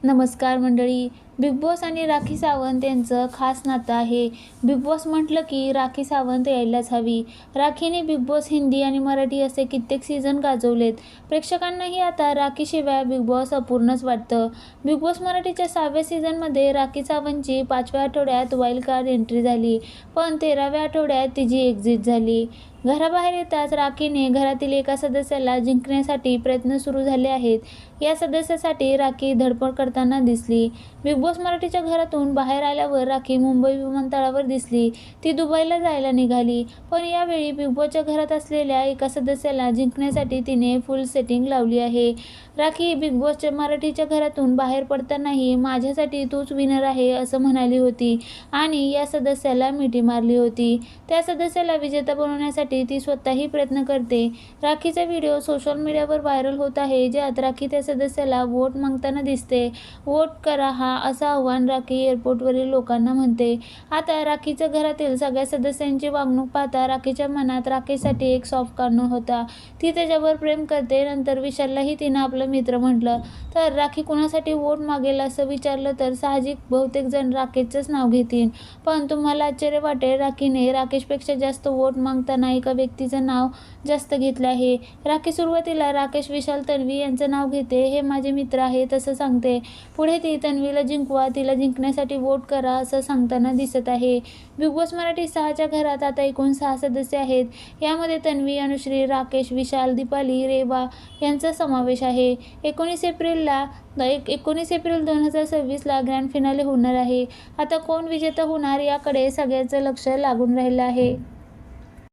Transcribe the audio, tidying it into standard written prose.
नमस्कार मंडळी. Big boss आणि राखी सावंत यांचं खास नातं आहे. बिग बॉस म्हटलं की राखी सावंत यायलाच हवी. राखीने बिग बॉस हिंदी आणि मराठी असे कित्येक सीझन गाजवलेत. प्रेक्षकांनाही आता राखीशिवाय बिग बॉस अपूर्णच वाटतं. बिग बॉस मराठीच्या 6व्या सीझनमध्ये राखी सावंतची 5व्या आठवड्यात वाईल्ड कार्ड एंट्री झाली, पण 13व्या आठवड्यात तिची एक्झिट झाली. घराबाहेर येताच राखीने घरातील एका सदस्याला जिंकण्यासाठी प्रयत्न सुरू झाले आहेत. या सदस्यासाठी राखी धडपड करताना दिसली. बिग बॉस मराठीच्या घरातून बाहेर आल्यावर राखी मुंबई विमानतळावर दिसली. ती दुबईला जायला निघाली, पण यावेळी बिग बॉसच्या घरात असलेल्या एका सदस्याला जिंकण्यासाठी तिने फुल सेटिंग लावली आहे. राखी बिग बॉसच्या मराठीच्या घरातून बाहेर पडतानाही माझ्यासाठी तूच विनर आहे असं म्हणाली होती आणि या सदस्याला मिठी मारली होती. त्या सदस्याला विजेता बनवण्यासाठी ती स्वतःही प्रयत्न करते. राखीचा व्हिडिओ सोशल मीडियावर व्हायरल होत आहे, ज्यात राखी त्या सदस्याला वोट मागताना दिसते. वोट करा हा असं आव्हान राखी एअरपोर्टवरील लोकांना म्हणते. आता राखीच्या घरातील सगळ्या सदस्यांची वागणूक पाहता राखीच्या मनात राखीसाठी एक सॉफ्ट कॉर्नर होता. ती त्याच्यावर प्रेम करते. नंतर विशाललाही तिनं आपलं मित्र म्हटलं तर राखी कुणासाठी वोट मागेल असं विचारलं तर साहजिक बहुतेक जण राकेशचंच नाव घेतील. पण तुम्हाला आश्चर्य वाटेल, राखीने राकेशपेक्षा जास्त वोट मागताना एका व्यक्तीचं नाव जास्त घेतलं आहे. राखी सुरुवातीला राकेश, विशाल, तन्वी यांचं नाव घेते. हे माझे मित्र आहेत असं सांगते. पुढे ती तन्वीला जिंकवा, तिला जिंकण्यासाठी वोट करा असं सांगताना दिसत आहे. बिग बॉस मराठी 6च्या घरात आता एकूण 6 सदस्य आहेत. यामध्ये तन्वी, अनुश्री, राकेश, विशाल, दीपाली, रेवा यांचा समावेश आहे. 19 एप्रिल 2026ला ग्रँड फिनाले होणार आहे. आता कोण विजेता होणार याकडे सगळ्यांचं लक्ष लागून राहिलं आहे.